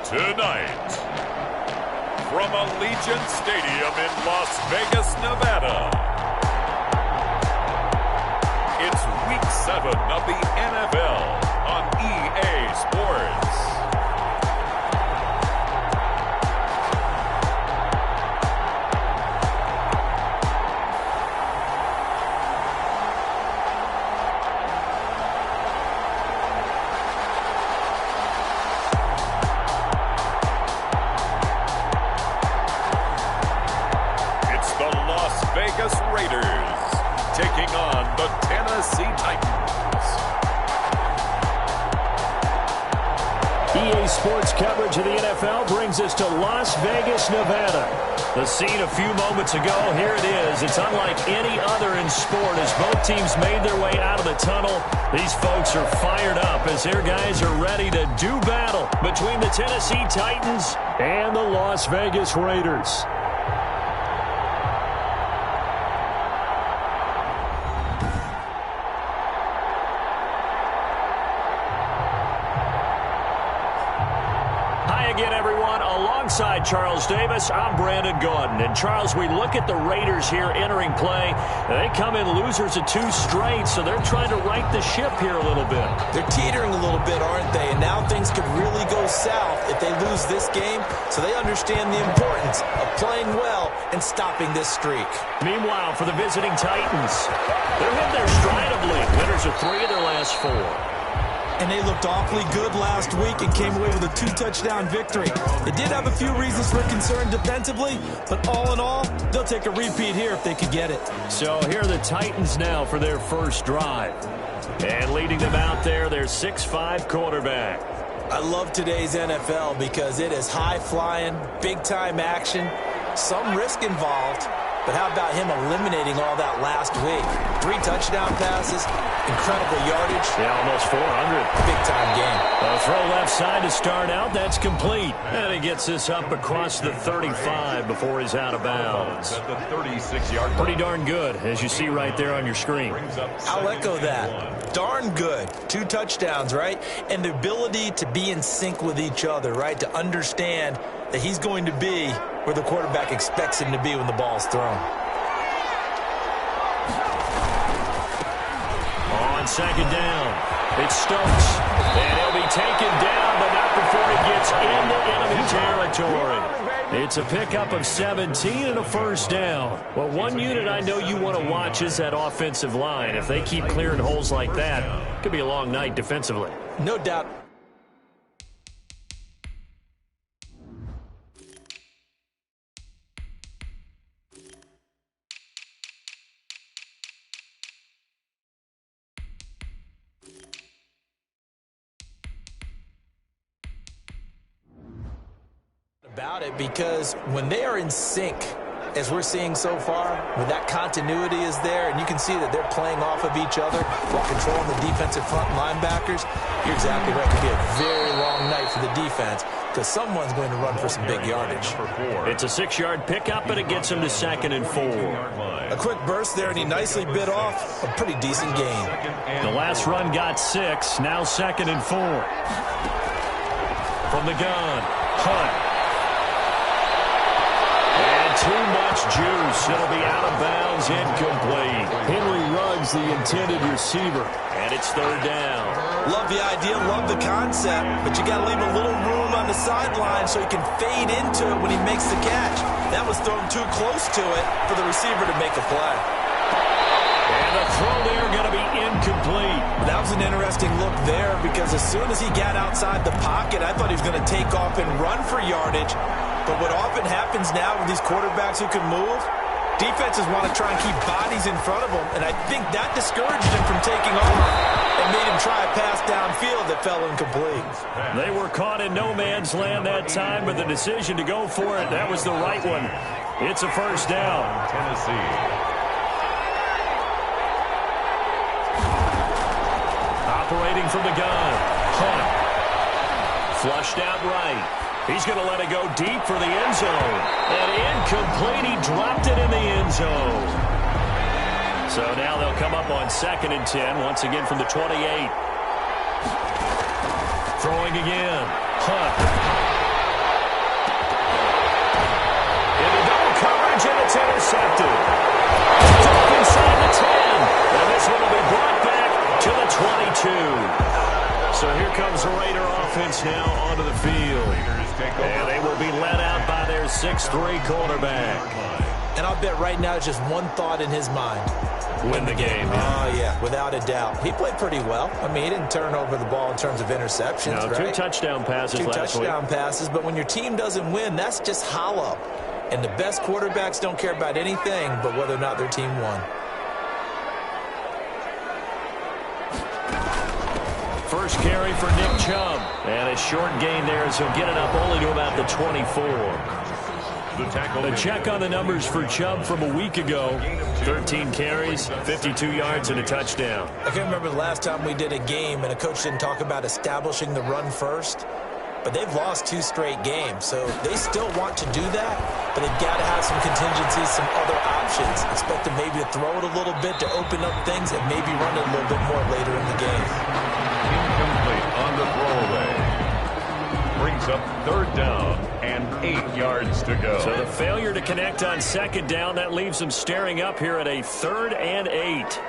Tonight, from Allegiant Stadium in Las Vegas, Nevada, it's Week 7 of the NFL on EA Sports. Vegas Raiders taking on the Tennessee Titans. EA Sports coverage of the NFL brings us to Las Vegas, Nevada. The scene a few moments ago, here it is. It's unlike any other in sport as both teams made their way out of the tunnel. These folks are fired up as their guys are ready to do battle between the Tennessee Titans and the Las Vegas Raiders. Alongside Charles Davis, I'm Brandon Gaudin. And Charles, we look at the Raiders here entering play. They come in losers of 2 straight, so they're trying to right the ship here a little bit. They're teetering a little bit, aren't they? And now things could really go south if they lose this game, so they understand the importance of playing well and stopping this streak. Meanwhile, for the visiting Titans, they're hitting their stride of late. Winners of 3 of their last 4. And they looked awfully good last week and came away with a 2-touchdown victory. They did have a few reasons for concern defensively, but all in all, they'll take a repeat here if they could get it. So here are the Titans now for their first drive. And leading them out there, their 6'5" quarterback. I love today's NFL because it is high-flying, big-time action, some risk involved. But how about him eliminating all that last week? 3 touchdown passes, incredible yardage. Yeah, almost 400. Big-time game. A throw left side to start out. That's complete. And he gets this up across the 35 before he's out of bounds. At the 36-yard line. Pretty darn good, as you see right there on your screen. I'll echo that. Darn good. 2 touchdowns, right? And the ability to be in sync with each other, right? To understand that he's going to be where the quarterback expects him to be when the ball's thrown. On second down, it's Stokes. And he'll be taken down, but not before he gets into enemy territory. It's a pickup of 17 and a first down. Well, one unit I know you want to watch is that offensive line. If they keep clearing holes like that, it could be a long night defensively. No doubt. About it, because when they are in sync, as we're seeing so far, when that continuity is there and you can see that they're playing off of each other while controlling the defensive front linebackers, you're exactly right. It could be a very long night for the defense because someone's going to run for some big yardage. It's a 6-yard pickup, and it gets him to 2nd and 4. A quick burst there, and he nicely bit off a pretty decent gain. The last run got 6, now 2nd and 4. From the gun, Hunt. Too much juice. It'll be out of bounds, incomplete. Henry Ruggs, the intended receiver, and it's 3rd down. Love the idea, love the concept, but you got to leave a little room on the sideline so he can fade into it when he makes the catch. That was thrown too close to it for the receiver to make a play. And the throw there going to be incomplete. That was an interesting look there because as soon as he got outside the pocket, I thought he was going to take off and run for yardage. But what often happens now with these quarterbacks who can move, defenses want to try and keep bodies in front of them, and I think that discouraged him from taking off and made him try a pass downfield that fell incomplete. They were caught in no man's land that time, but the decision to go for it, that was the right one. It's a first down. Tennessee. Operating from the gun, Hunt. Flushed out right. He's going to let it go deep for the end zone. And incomplete. He dropped it in the end zone. So now they'll come up on 2nd and 10, once again from the 28. Throwing again. Hunt. one will be brought back to the 22. So here comes the Raider offense now onto the field. And they will be led out by their 6'3" quarterback. And I'll bet right now it's just one thought in his mind. Win the game. Oh, yeah, without a doubt. He played pretty well. I mean, he didn't turn over the ball in terms of interceptions, no, right? 2 touchdown passes last week. 2 touchdown passes, but when your team doesn't win, that's just hollow. And the best quarterbacks don't care about anything but whether or not their team won. First carry for Nick Chubb. And a short gain there as he'll get it up only to about the 24. The check on the numbers for Chubb from a week ago. 13 carries, 52 yards, and a touchdown. I can't remember the last time we did a game and a coach didn't talk about establishing the run first. But they've lost 2 straight games, so they still want to do that, but they've got to have some contingencies, some other options. Expect them maybe to throw it a little bit to open up things and maybe run it a little bit more later in the game. Incomplete on the throwaway. Brings up 3rd down and 8 yards to go. So the failure to connect on 2nd down, that leaves them staring up here at a 3rd and 8.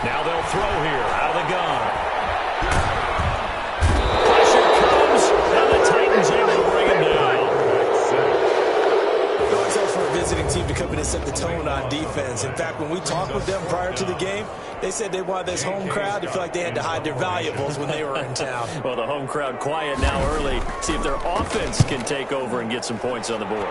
Now they'll throw here out of the gun. And the Titans able to bring him down. It always helps for a visiting team to come in and set the tone on defense. In fact, when we talked with them prior to the game, they said they wanted this home crowd to feel like they had to hide their valuables when they were in town. Well, the home crowd quiet now early. See if their offense can take over and get some points on the board.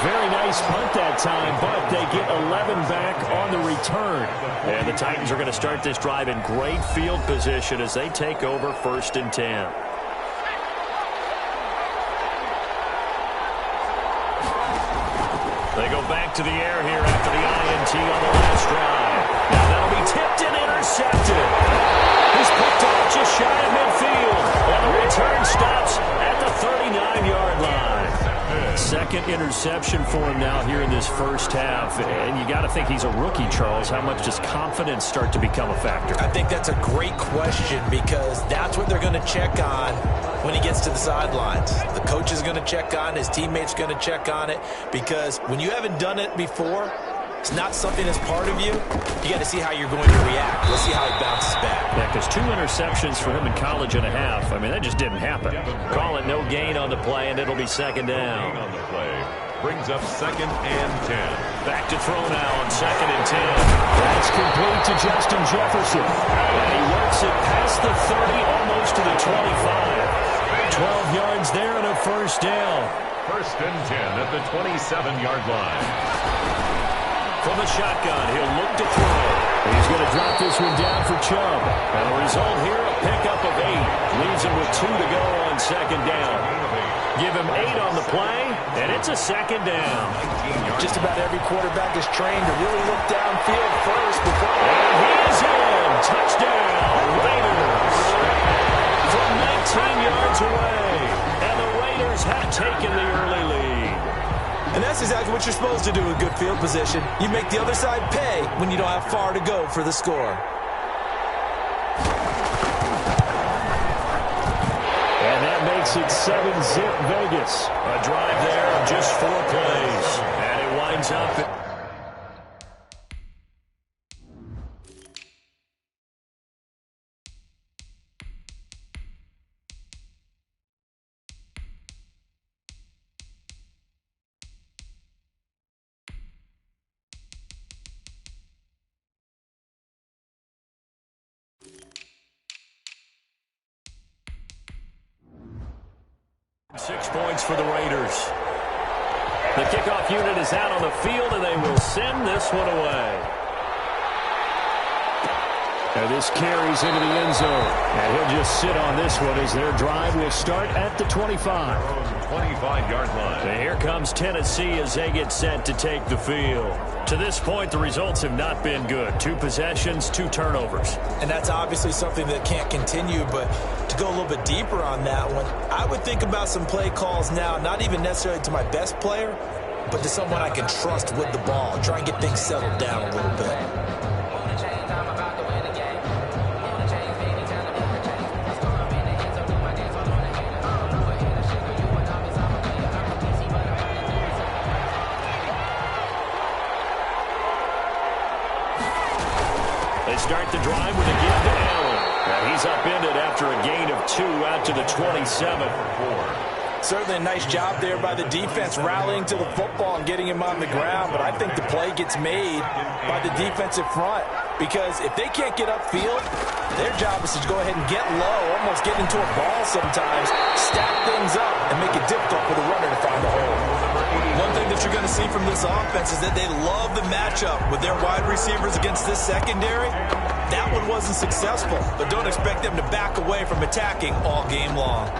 Very nice punt that time, but they get 11 back on the return. And the Titans are going to start this drive in great field position as they take over 1st and 10. They go back to the air here after the INT on the last drive. Now that'll be tipped and intercepted. He's picked off just shy of midfield. And the return stops at the 39-yard line. 2nd interception for him now here in this first half. And you got to think he's a rookie, Charles. How much does confidence start to become a factor? I think that's a great question because that's what they're going to check on when he gets to the sidelines. The coach is going to check on it. His teammates going to check on it because when you haven't done it before, it's not something that's part of you. You got to see how you're going to react. We'll see how he bounces back. Yeah, because 2 interceptions for him in college and a half. I mean, that just didn't happen. Call it no gain on the play, and it'll be 2nd down. On the play. Brings up 2nd and 10. Back to throw now on 2nd and 10. That's complete to Justin Jefferson. And he works it past the 30, almost to the 25. 12 yards there and a 1st down. 1st and 10 at the 27-yard line. From the shotgun, he'll look to throw. He's going to drop this one down for Chubb. And the result here, a pickup of 8. Leaves him with 2 to go on 2nd down. Give him 8 on the play, and it's a 2nd down. Just about every quarterback is trained to really look downfield first before. And he is in. Touchdown, Raiders. From 19 yards away. And the Raiders have taken the early lead. And that's exactly what you're supposed to do with good field position. You make the other side pay when you don't have far to go for the score. And that makes it 7-zip Vegas. A drive there of just 4 plays. And it winds up. Six points for the Raiders. The kickoff unit is out on the field, and they will send this one away. And this carries into the end zone. And he'll just sit on this one as their drive will start at the 25. 25-yard line. And here comes Tennessee as they get set to take the field. To this point, the results have not been good. 2 possessions, 2 turnovers. And that's obviously something that can't continue, but to go a little bit deeper on that one, I would think about some play calls now, not even necessarily to my best player, but to someone I can trust with the ball. Try and get things settled down a little bit. They start the drive with a give to Allen. And he's upended after a gain of 2 out to the 27. Certainly a nice job there by the defense rallying to the football and getting him on the ground. But I think the play gets made by the defensive front, because if they can't get upfield, their job is to go ahead and get low, almost get into a ball sometimes, stack things up, and make it difficult for the runner to find the hole. One thing that you're going to see from this offense is that they love the matchup with their wide receivers against this secondary. That one wasn't successful, but don't expect them to back away from attacking all game long.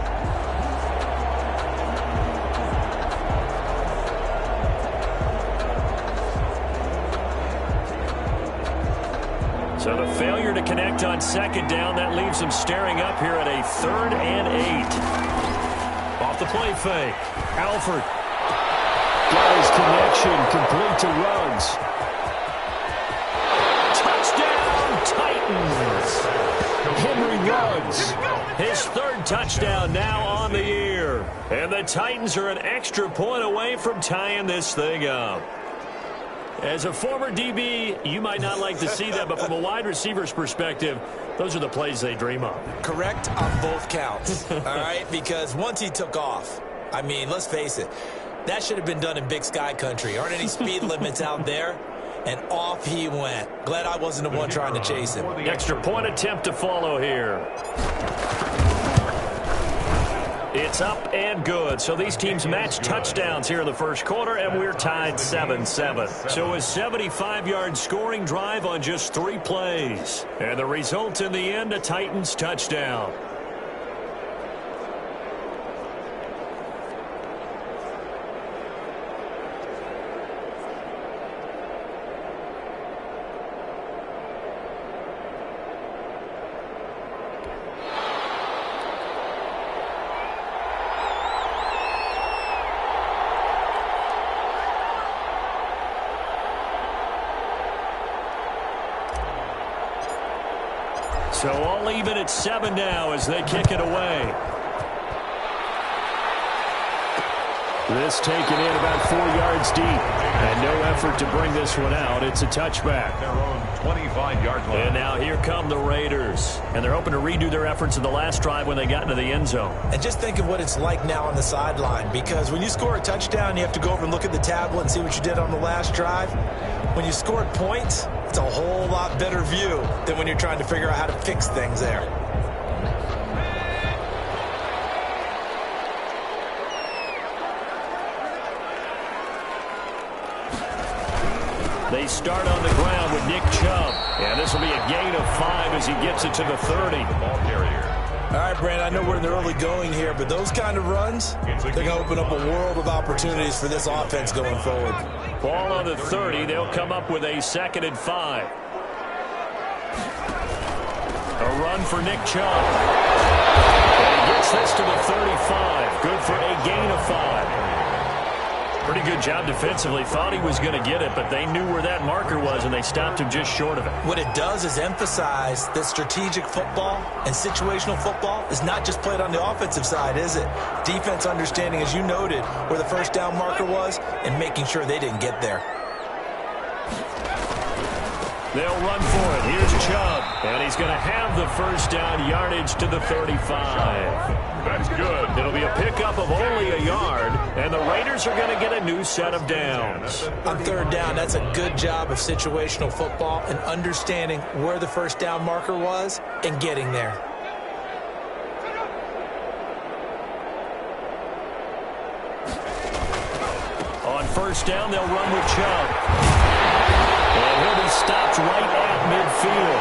So the failure to connect on second down, that leaves them staring up here at a 3rd and 8. Off the play fake. Alford. Got his connection, complete to Ruggs. Touchdown, Titans. Henry Ruggs. His 3rd touchdown now on the year. And the Titans are an extra point away from tying this thing up. As a former DB, you might not like to see that, but from a wide receiver's perspective, those are the plays they dream of. Correct on both counts, all right? Because once he took off, I mean, let's face it, that should have been done in Big Sky country. Aren't any speed limits out there? And off he went. Glad I wasn't the one trying to chase him. The extra point attempt to follow here. It's up and good. So these teams match touchdowns here in the first quarter, and we're tied 7-7. So a 75-yard scoring drive on just 3 plays. And the result in the end, a Titans touchdown. So all even at 7 now as they kick it away. This taken in about 4 yards deep. And no effort to bring this one out. It's a touchback. Their own 25-yard line. And now here come the Raiders. And they're hoping to redo their efforts in the last drive when they got into the end zone. And just think of what it's like now on the sideline. Because when you score a touchdown, you have to go over and look at the tablet and see what you did on the last drive. When you scored points, it's a whole lot better view than when you're trying to figure out how to fix things there. They start on the ground with Nick Chubb. And this will be a gain of 5 as he gets it to the 30. Ball carrier. All right, Brandon, I know we're in the early going here, but those kind of runs, they're going to open up a world of opportunities for this offense going forward. Ball on the 30. They'll come up with a 2nd and 5. A run for Nick Chubb. And he gets this to the 35. Good for a gain of 5. Pretty good job defensively. Thought he was going to get it, but they knew where that marker was, and they stopped him just short of it. What it does is emphasize that strategic football and situational football is not just played on the offensive side, is it? Defense understanding, as you noted, where the first down marker was and making sure they didn't get there. They'll run for it. Here's Chubb, and he's going to have the first down yardage to the 35. That's good. It'll be a pickup of only a yard, and the Raiders are going to get a new set of downs. On 3rd down, that's a good job of situational football and understanding where the first down marker was and getting there. On 1st down, they'll run with Chubb. And he'll be stopped right at midfield.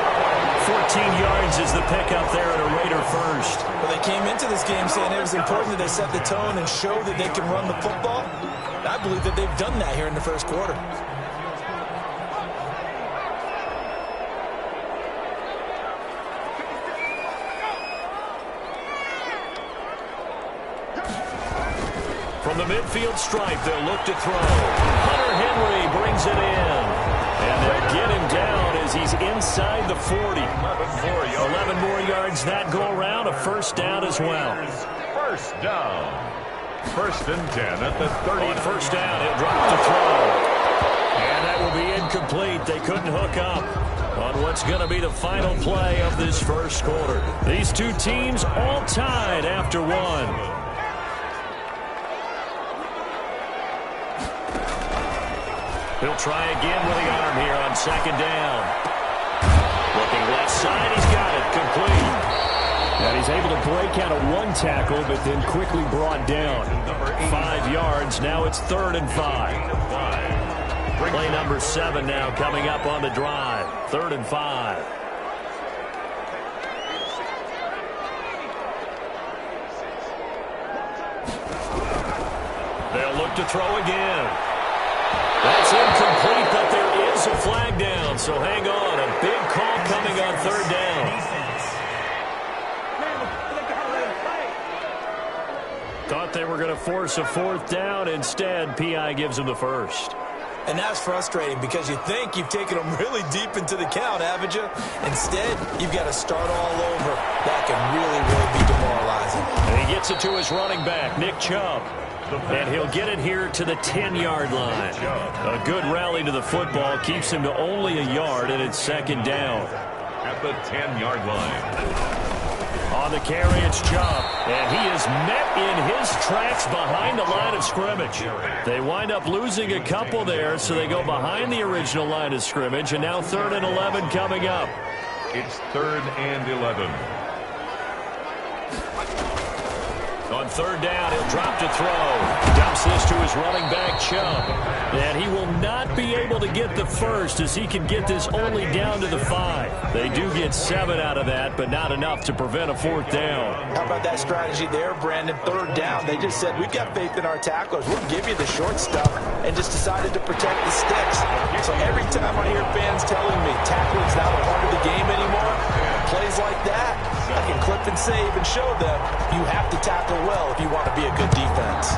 14 yards is the pickup there at a Raider first. Well, they came into this game saying it was important that they set the tone and show that they can run the football. I believe that they've done that here in the first quarter. From the midfield stripe, they'll look to throw. Hunter Henry brings it in. And they'll get him down as he's inside the 40. 11 more yards that go around. A first down as well. First down. 1st and 10 at the 30. On 1st down, he'll drop to throw. And that will be incomplete. They couldn't hook up. on what's going to be the final play of this first quarter. These two teams all tied after one. He'll try again with the arm here on second down. Looking left side, he's got it, complete. And he's able to break out of one tackle, but then quickly brought down. 5 yards, now it's 3rd and 5. Play number 7 now coming up on the drive. 3rd and 5. They'll look to throw again. That's incomplete, but there is a flag down, so hang on. A big call coming on 3rd down. Thought they were going to force a 4th down. Instead, P.I. gives them the first. And that's frustrating because you think you've taken them really deep into the count, haven't you? Instead, you've got to start all over. That can really, really be demoralizing. And he gets it to his running back, Nick Chubb. And he'll get it here to the 10-yard line. A good rally to the football keeps him to only a yard, and it's 2nd down. At the 10-yard line. On the carry, it's Chubb, and he is met in his tracks behind the line of scrimmage. They wind up losing a couple there, so they go behind the original line of scrimmage, and now 3rd and 11 coming up. It's 3rd and 11. On 3rd down, he'll drop to throw. Dumps this to his running back, Chubb. And he will not be able to get the first as he can get this only down to the 5. They do get 7 out of that, but not enough to prevent a 4th down. How about that strategy there, Brandon? 3rd down. They just said, we've got faith in our tacklers. We'll give you the short stuff, and just decided to protect the sticks. So every time I hear fans telling me tackling's not a part of the game anymore, plays like that, I can clip and save and show them you have to tackle well if you want to be a good defense.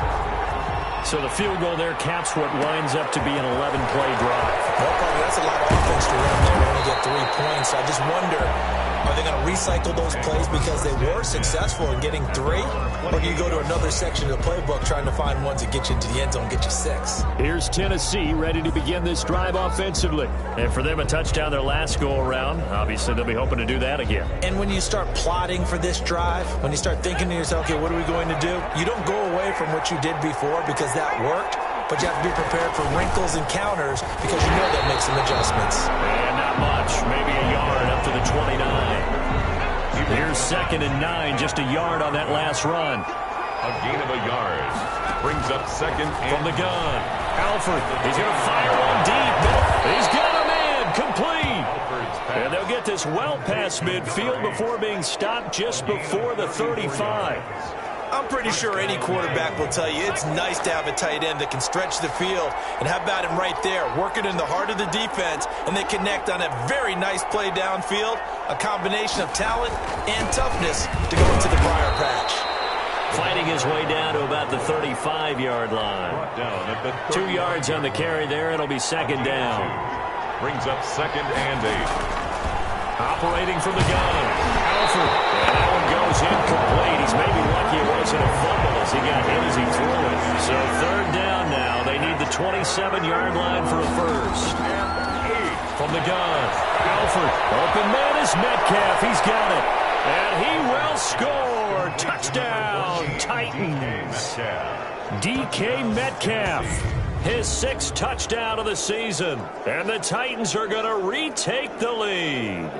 So the field goal there caps what winds up to be an 11-play drive. That's a lot of offense to run there and only get 3 points. I just wonder, are they going to recycle those plays because they were successful in getting 3? Or do you go to another section of the playbook trying to find ones that get you into the end zone and get you 6? Here's Tennessee ready to begin this drive offensively. And for them, a touchdown their last go-around. Obviously, they'll be hoping to do that again. And when you start plotting for this drive, when you start thinking to yourself, okay, what are we going to do? You don't go away from what you did before because that worked. But you have to be prepared for wrinkles and counters because you know they'll make some adjustments. And not much. Maybe a yard up to the 29. Here's 2nd and 9. Just a yard on that last run. A gain of a yard. Brings up 2nd and... From the gun. Alford. He's going to fire one deep. He's got a man. Complete. And they'll get this well past midfield before being stopped just before the 35. I'm pretty sure any quarterback will tell you it's nice to have a tight end that can stretch the field. And how about him right there, working in the heart of the defense, and they connect on a very nice play downfield, a combination of talent and toughness to go into the briar patch. Fighting his way down to about the 35-yard line. 2 yards on the carry there. It'll be 2nd down. Brings up 2nd and 8. Operating from the gun. Alford. And that one goes incomplete. He's maybe lucky it wasn't a fumble as he got hit as he threw it. So 3rd down now. They need the 27-yard line for a first. From the gun. Alford. Open man is Metcalf. He's got it. And he will score. Touchdown, Titans. DK Metcalf. His 6th touchdown of the season. And the Titans are going to retake the lead.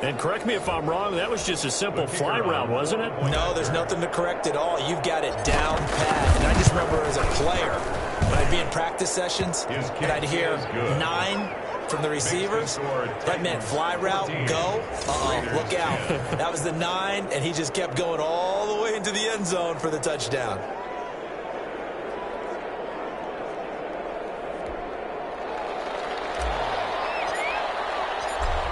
And correct me if I'm wrong, that was just a simple fly route, wasn't it? No, there's nothing to correct at all. You've got it down pat. And I just remember as a player, when I'd be in practice sessions, and I'd hear 9 from the receivers, that meant fly route, go. Look out. That was the 9, and he just kept going all the way into the end zone for the touchdown.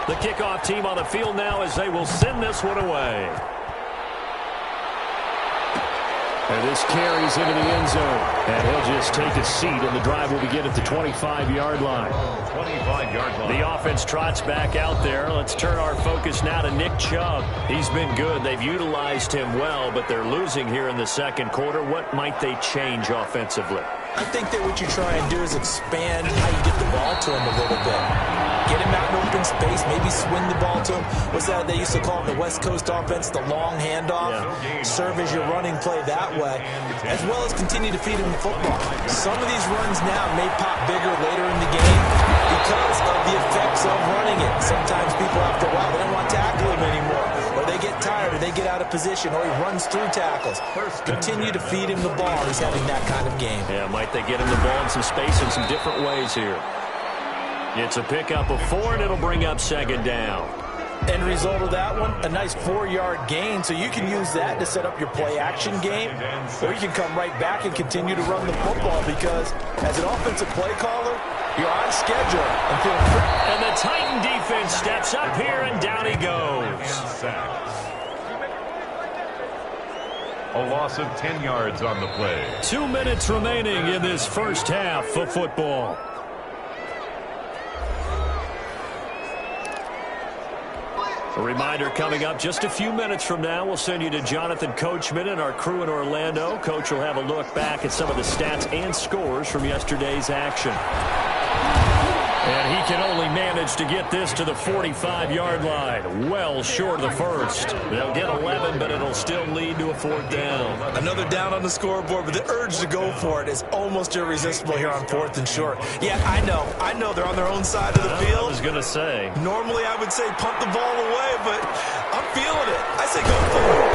The kickoff team on the field now as they will send this one away. And this carries into the end zone. And he'll just take a seat, and the drive will begin at the 25-yard line. 25-yard line. The offense trots back out there. Let's turn our focus now to Nick Chubb. He's been good. They've utilized him well, but they're losing here in the 2nd quarter. What might they change offensively? I think that what you try and do is expand how you get the ball to him a little bit. Get him out in open space, maybe swing the ball to him. What's that they used to call it, the West Coast offense, the long handoff? Yeah. Serve as your running play that way, as well as continue to feed him the football. Some of these runs now may pop bigger later in the game because of the effects of running it. Sometimes people, after a while, they don't want to tackle him anymore, or they get tired, or they get out of position, or he runs through tackles. Continue to feed him the ball. He's having that kind of game. Yeah, might they get him the ball in some space in some different ways here. It's a pickup of 4, and it'll bring up second down. End result of that one, a nice 4-yard gain, so you can use that to set up your play-action game, or you can come right back and continue to run the football because, as an offensive play caller, you're on schedule. And the Titan defense steps up here, and down he goes. A loss of 10 yards on the play. 2 minutes remaining in this first half of football. A reminder coming up just a few minutes from now. We'll send you to Jonathan Coachman and our crew in Orlando. Coach will have a look back at some of the stats and scores from yesterday's action. And he can only manage to get this to the 45-yard line. Well short of the first. They'll get 11, but it'll still lead to a 4th down. Another down on the scoreboard, but the urge to go for it is almost irresistible here on 4th and short. Yeah, I know they're on their own side of the field. I was going to say. Normally I would say punt the ball away, but I'm feeling it. I say go for it.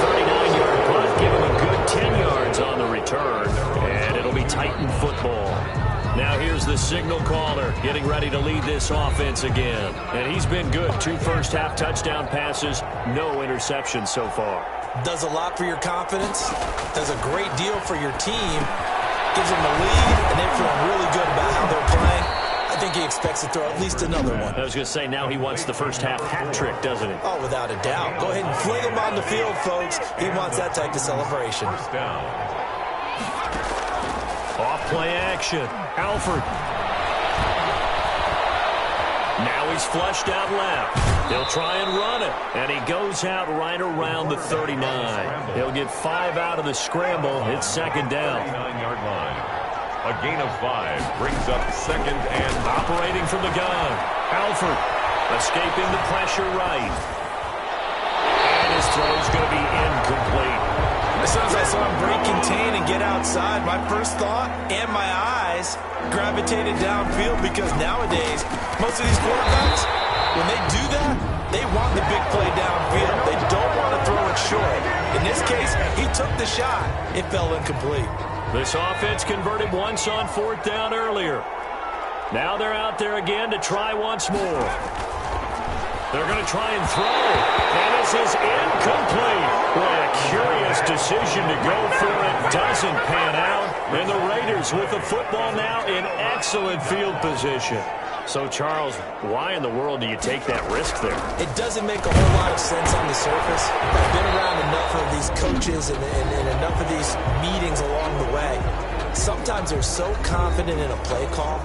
39-yard punt, give him a good 10 yards on the return, and it'll be Titan football. Now here's the signal caller getting ready to lead this offense again. And he's been good. 2 first-half touchdown passes, no interceptions so far. Does a lot for your confidence. Does a great deal for your team. Gives them the lead, and they feel really good about how they're playing. I think he expects to throw at least another one. I was going to say, now he wants the first-half hat trick, doesn't he? Oh, without a doubt. Go ahead and fling him on the field, folks. He wants that type of celebration. First down. Off play action. Alford. Now he's flushed out left. He'll try and run it. And he goes out right around the 39. He'll get 5 out of the scramble. It's second down. 39-yard line. A gain of 5 brings up second and operating from the gun. Alford escaping the pressure right. And his throw's going to be incomplete. As soon as I saw him break contain and get outside, my first thought and my eyes gravitated downfield because nowadays, most of these quarterbacks, when they do that, they want the big play downfield. They don't want to throw it short. In this case, he took the shot. It fell incomplete. This offense converted once on 4th down earlier. Now they're out there again to try once more. They're going to try and throw. And this is incomplete. Boy, a curious decision to go for it. Doesn't pan out. And the Raiders with the football now in excellent field position. So, Charles, why in the world do you take that risk there? It doesn't make a whole lot of sense on the surface. I've been around enough of these coaches and enough of these meetings along the way. Sometimes they're so confident in a play call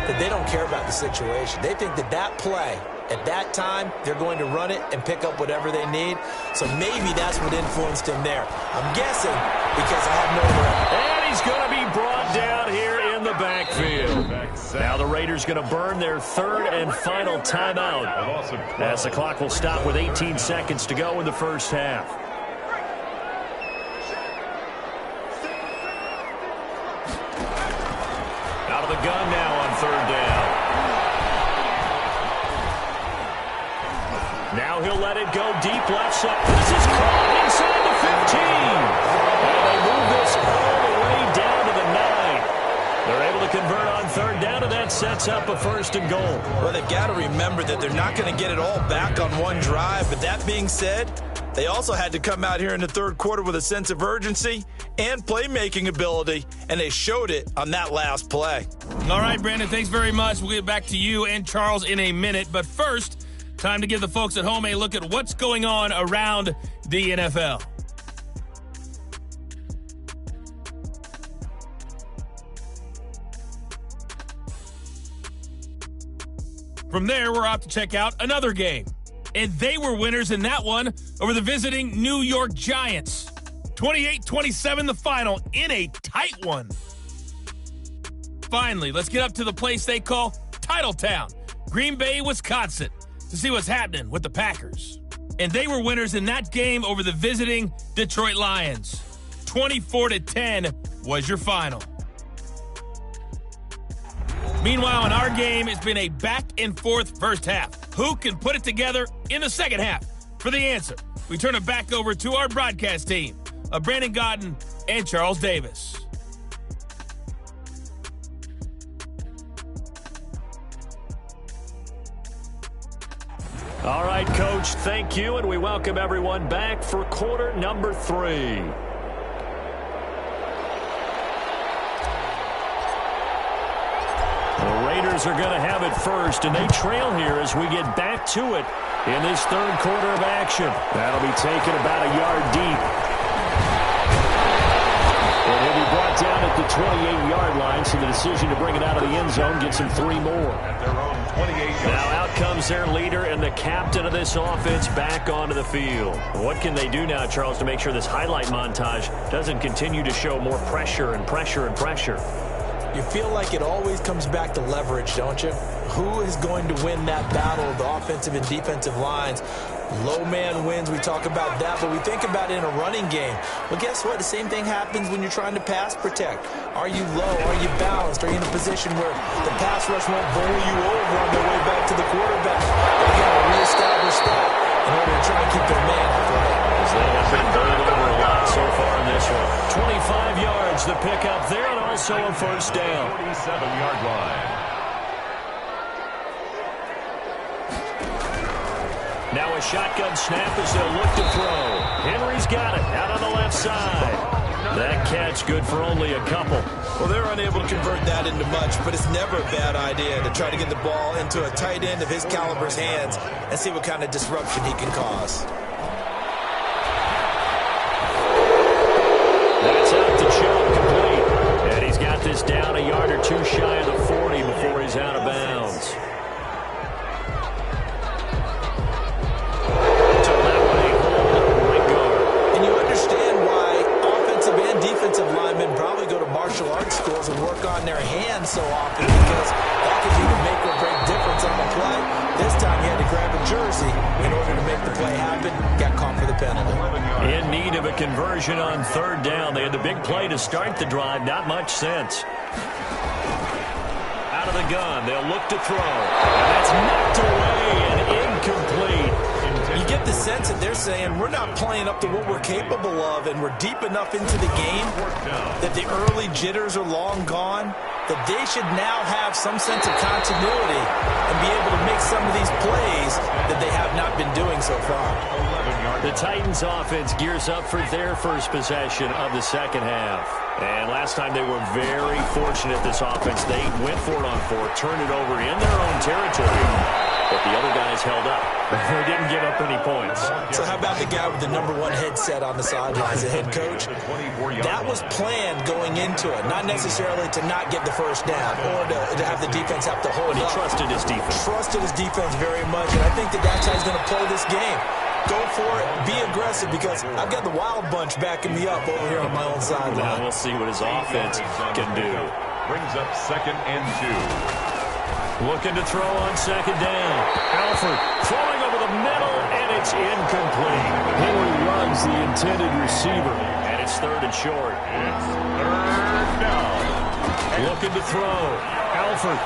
that they don't care about the situation. They think that that play, at that time, they're going to run it and pick up whatever they need. So maybe that's what influenced him there. I'm guessing because I have no way. And he's going to be brought down here in the backfield. Now the Raiders going to burn their 3rd and final timeout as the clock will stop with 18 seconds to go in the first half. Out of the gun now on 3rd down. Now he'll let it go deep left side. This is caught inside the 15. And they move this all the way down to the 9. They're able to convert on 3rd down, and that sets up a 1st and goal. Well, they've got to remember that they're not going to get it all back on one drive. But that being said, they also had to come out here in the 3rd quarter with a sense of urgency and playmaking ability, and they showed it on that last play. All right, Brandon, thanks very much. We'll get back to you and Charles in a minute. But first, time to give the folks at home a look at what's going on around the NFL. From there, we're off to check out another game. And they were winners in that one over the visiting New York Giants. 28-27 the final in a tight one. Finally, let's get up to the place they call Titletown, Green Bay, Wisconsin, to see what's happening with the Packers. And they were winners in that game over the visiting Detroit Lions. 24-10 was your final. Meanwhile, in our game, it's been a back-and-forth first half. Who can put it together in the second half? For the answer, we turn it back over to our broadcast team of Brandon Godden and Charles Davis. All right, Coach, thank you, and we welcome everyone back for quarter number 3. The Raiders are going to have it first, and they trail here as we get back to it in this third quarter of action. That'll be taken about a yard deep. And he'll be brought down at the 28-yard line, so the decision to bring it out of the end zone gets him 3 more. At their own 28-yard. Now out comes their leader and the captain of this offense back onto the field. What can they do now, Charles, to make sure this highlight montage doesn't continue to show more pressure and pressure and pressure? You feel like it always comes back to leverage, don't you? Who is going to win that battle of the offensive and defensive lines? Low man wins. We talk about that, but we think about it in a running game. Well, guess what? The same thing happens when you're trying to pass protect. Are you low? Are you balanced? Are you in a position where the pass rush won't bowl you over on their way back to the quarterback? They got to reestablish that in order to try and keep their man upright. They have been bowled over a lot so far in this one. 25 yards the pickup there, and also a first down. 47-yard line. Now a shotgun snap as they'll look to throw. Henry's got it out on the left side. That catch good for only a couple. Well, they're unable to convert that into much, but it's never a bad idea to try to get the ball into a tight end of his caliber's hands and see what kind of disruption he can cause. That's out to Chubb, complete. And he's got this down a yard or 2 shy of the 40 before he's out of bounds. Defensive linemen probably go to martial arts schools and work on their hands so often because that could be the make or break difference on the play. This time he had to grab a jersey in order to make the play happen. Got caught for the penalty. In need of a conversion on third down. They had the big play to start the drive. Not much sense. Out of the gun. They'll look to throw. And that's knocked away and incomplete. You get the sense that they're saying we're not playing up to what we're capable of, and we're deep enough into the game that the early jitters are long gone, that they should now have some sense of continuity and be able to make some of these plays that they have not been doing so far. The Titans offense gears up for their first possession of the second half. And last time they were very fortunate, this offense. They went for it on 4, turned it over in their own territory. But the other guys held up. They didn't give up any points. So how about the guy with the #1 headset on the sidelines, the head coach? That was planned going into it, not necessarily to not get the first down or to have the defense have to hold But he up. trusted his defense. Trusted his defense very much, and I think that's how he's going to play this game. Go for it. Be aggressive because I've got the wild bunch backing me up over here on my own sideline. Now we'll see what his offense can do. Brings up 2nd and 2. Looking to throw on second down. Alford throwing over the middle, and it's incomplete. Henry runs the intended receiver, and it's 3rd and short. It's 3rd down. Looking to throw. Alford.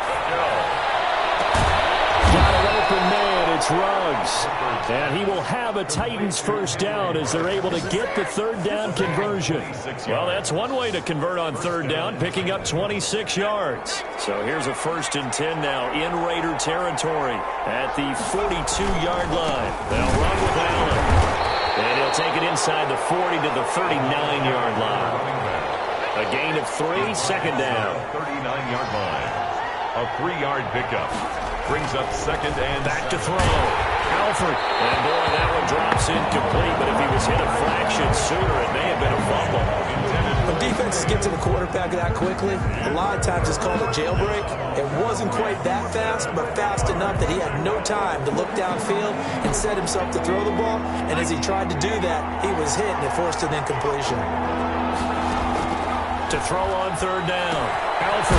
Got an open man. It's Ruggs. And he will have a Titans first down as they're able to get the 3rd down conversion. Well, that's one way to convert on 3rd down, picking up 26 yards. So here's a 1st and 10 now in Raider territory at the 42-yard line. They'll run with Allen. And he'll take it inside the 40 to the 39-yard line. A gain of 3, second down. 39-yard line. A 3-yard pickup. Brings up 2nd and back to throw. Alford. And boy, that one drops incomplete, but if he was hit a fraction sooner, it may have been a fumble. When defenses get to the quarterback that quickly, a lot of times it's called a jailbreak. It wasn't quite that fast, but fast enough that he had no time to look downfield and set himself to throw the ball. And as he tried to do that, he was hit and it forced an incompletion. To throw on 3rd down. Alford.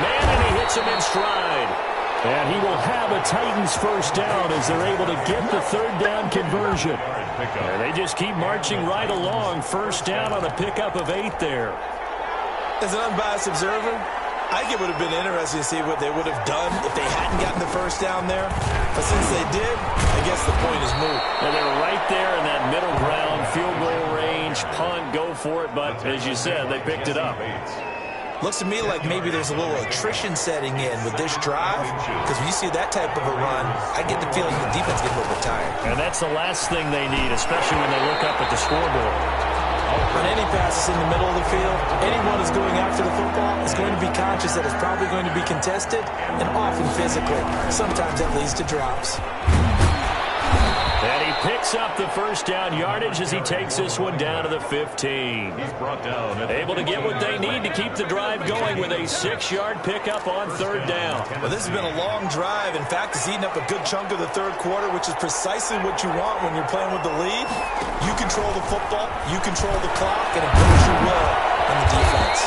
Man, and he hits him in stride. And he will have a Titans first down as they're able to get the third down conversion. And they just keep marching right along. First down on a pickup of 8 there. As an unbiased observer, I think it would have been interesting to see what they would have done if they hadn't gotten the first down there. But since they did, I guess the point is moot. And they're right there in that middle ground, field goal range, punt, go for it. But as you said, they picked it up. Looks to me like maybe there's a little attrition setting in with this drive, because when you see that type of a run, I get the feeling the defense gets a little bit tired. And that's the last thing they need, especially when they look up at the scoreboard. On any passes in the middle of the field, anyone who's going after the football is going to be conscious that it's probably going to be contested, and often physically. Sometimes that leads to drops. And he picks up the first down yardage as he takes this one down to the 15. He's brought down. Able to get what they need to keep the drive going with a 6-yard pickup on third down. Well, this has been a long drive. In fact, it's eaten up a good chunk of the third quarter, which is precisely what you want when you're playing with the lead. You control the football, you control the clock, and impose your will on the defense.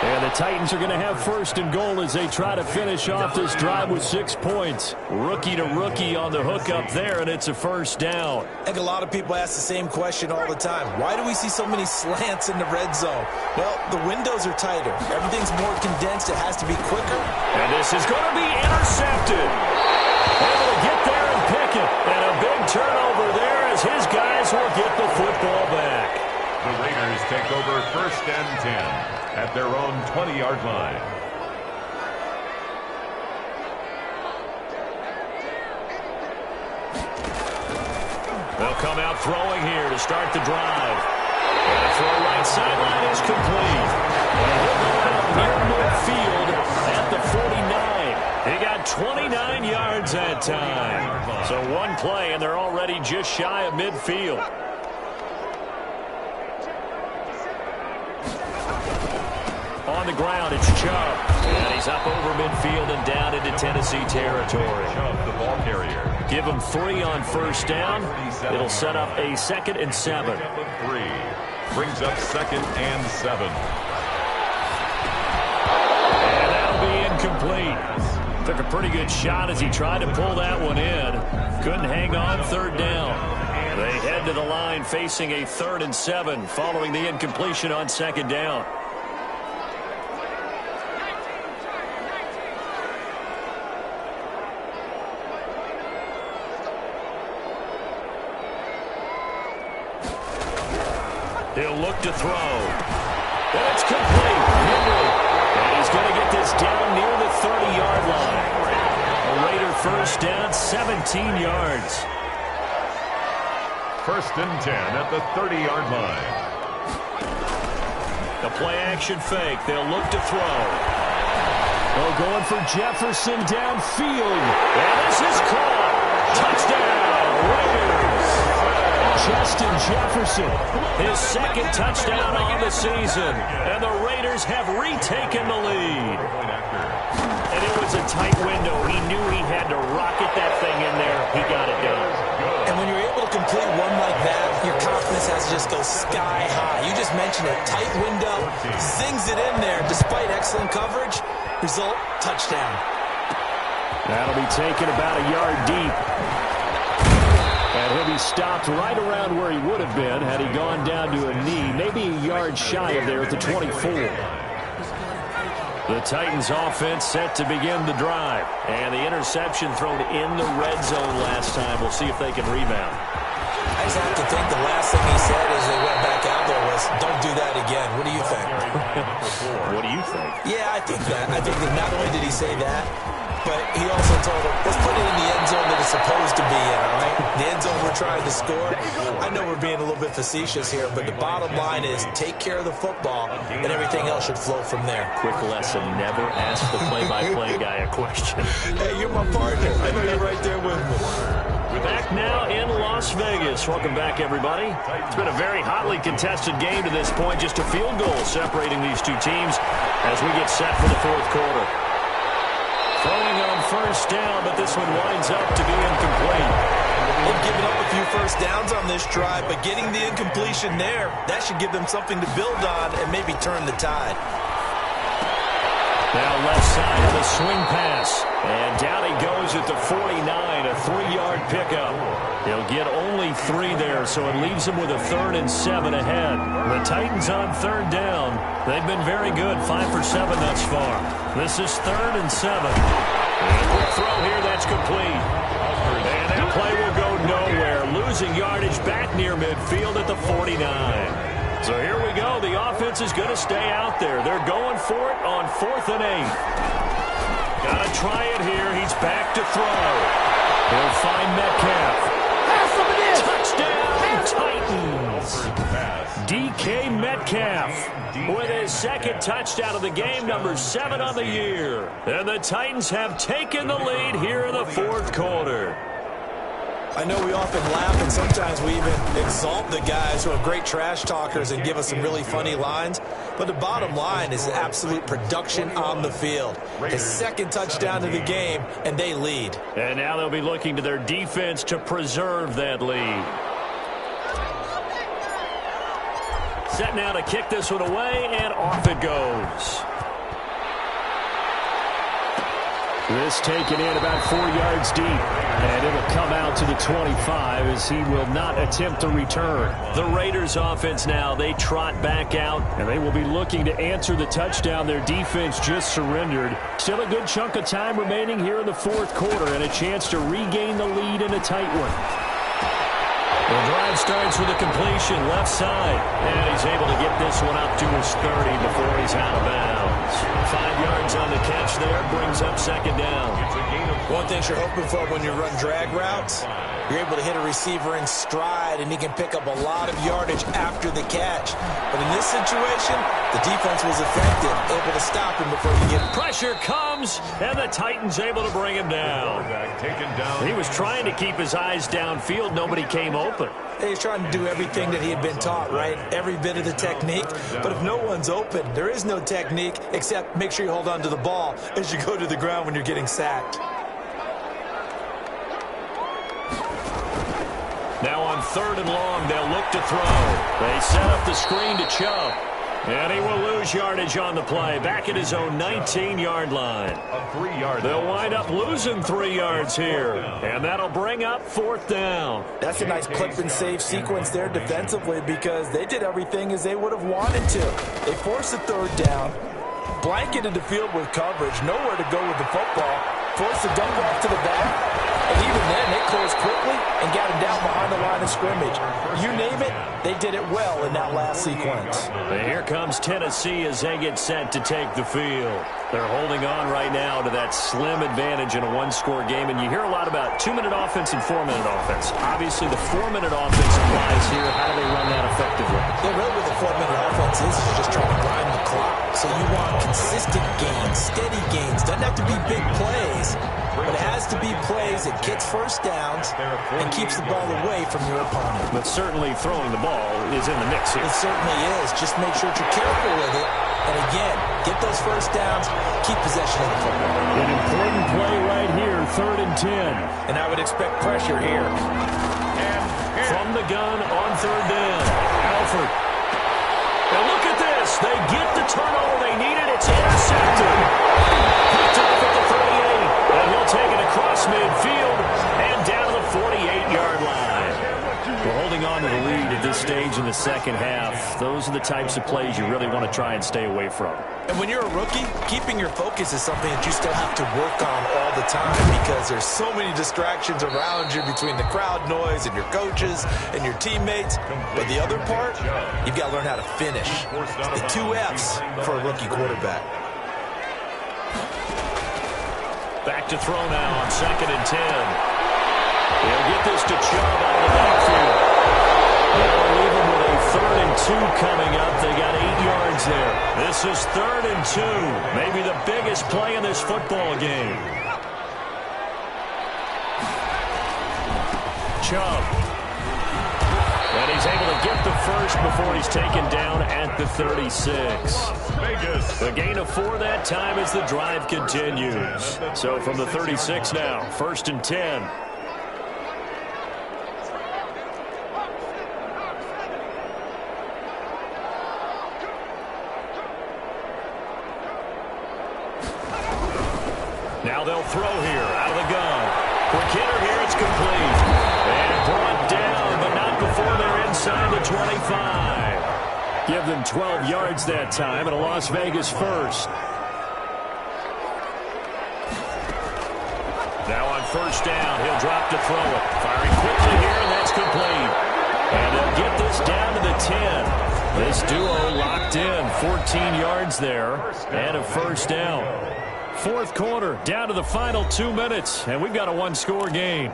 And the Titans are going to have first and goal as they try to finish off this drive with 6 points. Rookie to rookie on the hook up there, and it's a first down. I think a lot of people ask the same question all the time. Why do we see so many slants in the red zone? Well, the windows are tighter. Everything's more condensed. It has to be quicker. And this is going to be intercepted. Able to get there and pick it. And a big turnover there as his guys will get the football back. The Raiders take over first and 10 at their own 20-yard line. They'll come out throwing here to start the drive. And the throw right sideline is complete. And he'll go out near midfield at the 49. He got 29 yards that time. So one play, and they're already just shy of midfield. On the ground, it's Chubb. And he's up over midfield and down into Tennessee territory. Chubb, the ball carrier. Give him 3 on first down. It'll set up a 2nd and 7. 3. Brings up 2nd and 7. And that'll be incomplete. Took a pretty good shot as he tried to pull that one in. Couldn't hang on third down. They head to the line facing a 3rd and 7 following the incompletion on 2nd down. He'll look to throw. And it's complete. Henry. And he's going to get this down near the 30-yard line. A Raider first down, 17 yards. First and 10 at the 30-yard line. The play-action fake. They'll look to throw. Oh, going for Jefferson downfield. And this is caught. Touchdown, Raiders. Justin Jefferson, his 2nd touchdown on the season, and the Raiders have retaken the lead. And it was a tight window. He knew he had to rocket that thing in there. He got it done. And when you're able to complete one like that, your confidence has to just go sky high. You just mentioned it. Tight window, zings it in there despite excellent coverage. Result, touchdown. That'll be taken about a yard deep. And he'll be stopped right around where he would have been had he gone down to a knee, maybe a yard shy of there at the 24. The Titans offense set to begin the drive. And the interception thrown in the red zone last time. We'll see if they can rebound. I just have to think the last thing he said as they went back out there was, don't do that again. What do you think? What do you think? Yeah, I think that. I think that not only did he say that, but he also told him, let's put it in the end zone that it's supposed to be in, all right? The end zone we're trying to score. I know we're being a little bit facetious here, but the bottom line is take care of the football, and everything else should flow from there. Quick lesson, never ask the play-by-play guy a question. Hey, you're my partner. I know you're right there with me. We're back now in Las Vegas. Welcome back, everybody. It's been a very hotly contested game to this point. Just a field goal separating these two teams as we get set for the 4th quarter. Throwing on first down, but this one winds up to be incomplete. They've given up a few first downs on this drive, but getting the incompletion there, that should give them something to build on and maybe turn the tide. Now left side of the swing pass. And down he goes at the 49, a 3-yard pickup. He'll get only 3 there, so it leaves him with a 3rd and 7 ahead. The Titans on 3rd down. They've been very good, 5 for 7 thus far. This is 3rd and 7. And a quick throw here, that's complete. And that play will go nowhere. Losing yardage back near midfield at the 49. So here we go. The offense is going to stay out there. They're going for it on 4th and 8. Got to try it here. He's back to throw. He'll find Metcalf. Touchdown, Titans. DK Metcalf with his 2nd touchdown of the game, number 7 on the year. And the Titans have taken the lead here in the 4th quarter. I know we often laugh, and sometimes we even exalt the guys who are great trash talkers and give us some really funny lines. But the bottom line is absolute production on the field. His 2nd touchdown of the game, and they lead. And now they'll be looking to their defense to preserve that lead. Set now to kick this one away, and off it goes. This taken in about 4 yards deep, and it'll come out to the 25 as he will not attempt to return. The Raiders offense now, they trot back out, and they will be looking to answer the touchdown their defense just surrendered. Still a good chunk of time remaining here in the 4th quarter, and a chance to regain the lead in a tight one. The drive starts with a completion left side, and he's able to get this one up to his 30 before he's out of bounds. 5 yards on the catch there, brings up 2nd down. One thing you're hoping for when you run drag routes, you're able to hit a receiver in stride, and he can pick up a lot of yardage after the catch. But in this situation, the defense was effective, able to stop him before he gets pressure comes, and the Titans able to bring him down. He was trying to keep his eyes downfield. Nobody came open. He's trying to do everything that he had been taught, right? Every bit of the technique. But if no one's open, there is no technique except make sure you hold on to the ball as you go to the ground when you're getting sacked. Now on 3rd and long, they'll look to throw. They set up the screen to Chubb. And he will lose yardage on the play, back at his own 19-yard line. They'll wind up losing 3 yards here, and that'll bring up 4th down. That's a nice clip and save sequence there defensively because they did everything as they would have wanted to. They forced the 3rd down, blanketed the field with coverage, nowhere to go with the football, forced the dump off to the back, and even then they closed quickly and got him down behind the line of scrimmage. You name it, they did it well in that last sequence. And here comes Tennessee as they get set to take the field. They're holding on right now to that slim advantage in a 1-score game, and you hear a lot about 2-minute offense and 4-minute offense. Obviously, the 4-minute offense applies here. How do they run that effectively? Yeah, really what the 4-minute offense is just trying to grind the clock. So you want consistent gains, steady gains. Doesn't have to be big plays, but it has to be plays that gets first downs and keeps the ball away from your opponent. But certainly throwing the ball is in the mix here. It certainly is. Just make sure you're careful with it. And again, get those first downs, keep possession of the football. An important play right here, 3rd and 10. And I would expect pressure here. From the gun on 3rd down, Alford. And look at this. They get the turnover they needed. It's intercepted. Picked off at the 38. And he'll take it across midfield and down to the 48-yard line. We're holding on to the lead at this stage in the 2nd half. Those are the types of plays you really want to try and stay away from. And when you're a rookie, keeping your focus is something that you still have to work on all the time because there's so many distractions around you between the crowd noise and your coaches and your teammates. But the other part, you've got to learn how to finish. The 2 F's for a rookie quarterback. Back to throw now on 2nd and 10. They'll get this to Chubb out of the backfield. They'll leave him with a 3rd and 2 coming up. They got 8 yards there. This is 3rd and 2. Maybe the biggest play in this football game. Chubb. And he's able to get the first before he's taken down at the 36. A gain of 4 that time as the drive continues. So from the 36 now, 1st and 10. Now they'll throw here out of the gun. Quick hitter here, it's complete. And brought down, but not before they're inside the 25. Give them 12 yards that time, and a Las Vegas first. Now on first down, he'll drop to throw it. Firing quickly here, and that's complete. And they'll get this down to the 10. This duo locked in, 14 yards there, and a first down. Fourth quarter, down to the final 2 minutes, and we've got a one-score game.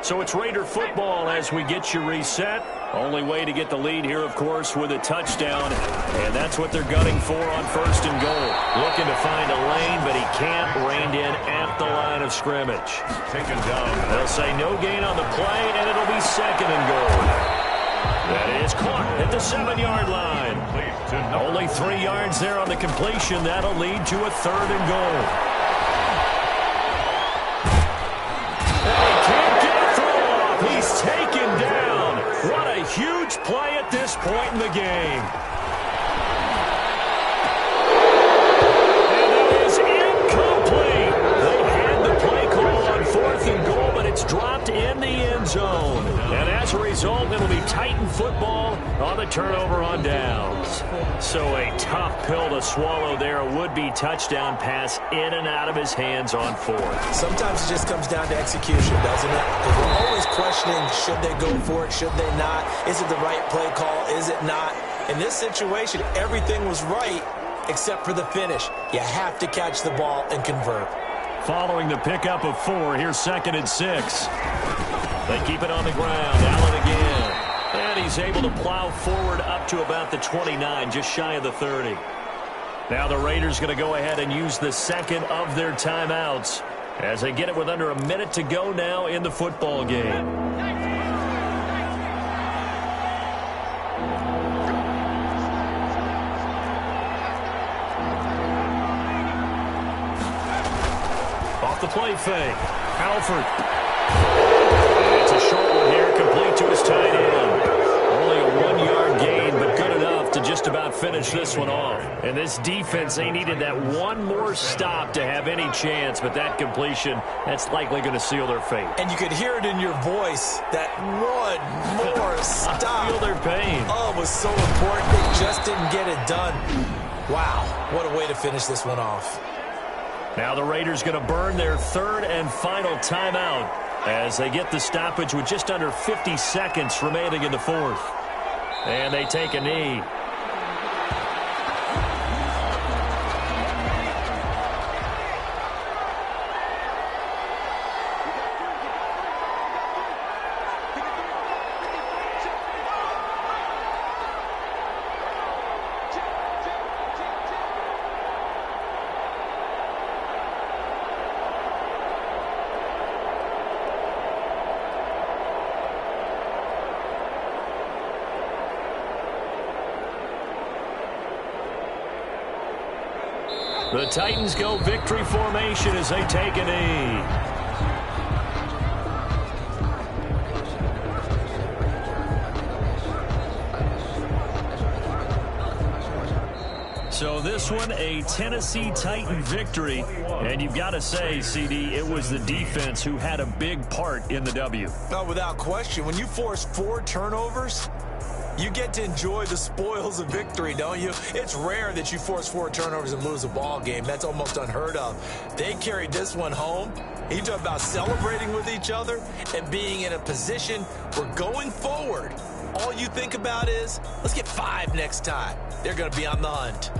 So it's Raider football as we get you reset. Only way to get the lead here, of course, with a touchdown, and that's what they're gunning for on first and goal. Looking to find a lane, but he can't, reined in at the line of scrimmage. Taken down. They'll say no gain on the play, and it'll be second and goal. That is caught at the 7-yard line. Only 3 yards there on the completion. That'll lead to a third and goal. And he can't get a throw off. He's taken down. What a huge play at this point in the game. And that is incomplete. They had the play call on fourth and goal, but it's dropped in the end zone. And as a result, it'll be Titan football on the turnover on downs. So a tough pill to swallow there. A would-be touchdown pass in and out of his hands on fourth. Sometimes it just comes down to execution, doesn't it? Because we're always questioning, should they go for it, should they not? Is it the right play call, is it not? In this situation, everything was right except for the finish. You have to catch the ball and convert. Following the pickup of 4, here's 2nd and 6. They keep it on the ground. Allen again. And he's able to plow forward up to about the 29, just shy of the 30. Now the Raiders going to go ahead and use the second of their timeouts as they get it with under a minute to go now in the football game. Off the play fake. Halford. It's a short one here, complete to his tight end. Only a 1-yard gain, but good enough to just about finish this one off. And this defense, they needed that one more stop to have any chance, but that completion, that's likely going to seal their fate. And you could hear it in your voice, that one more stop. I feel their pain. Oh, it was so important. They just didn't get it done. Wow, what a way to finish this one off. Now the Raiders going to burn their third and final timeout as they get the stoppage with just under 50 seconds remaining in the fourth. And they take a knee. The Titans go victory formation as they take a knee. So this one, a Tennessee Titan victory. And you've got to say, CD, it was the defense who had a big part in the W. No, without question. When you force 4 turnovers, you get to enjoy the spoils of victory, don't you? It's rare that you force 4 turnovers and lose a ball game. That's almost unheard of. They carried this one home. You talk about celebrating with each other and being in a position where going forward, all you think about is, let's get 5 next time. They're going to be on the hunt.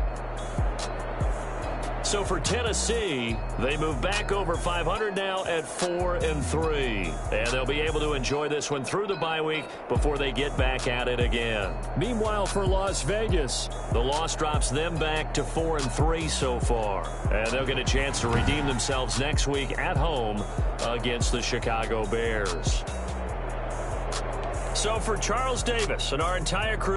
So for Tennessee, they move back over 500 now at 4-3. And they'll be able to enjoy this one through the bye week before they get back at it again. Meanwhile, for Las Vegas, the loss drops them back to 4-3 so far. And they'll get a chance to redeem themselves next week at home against the Chicago Bears. So for Charles Davis and our entire crew...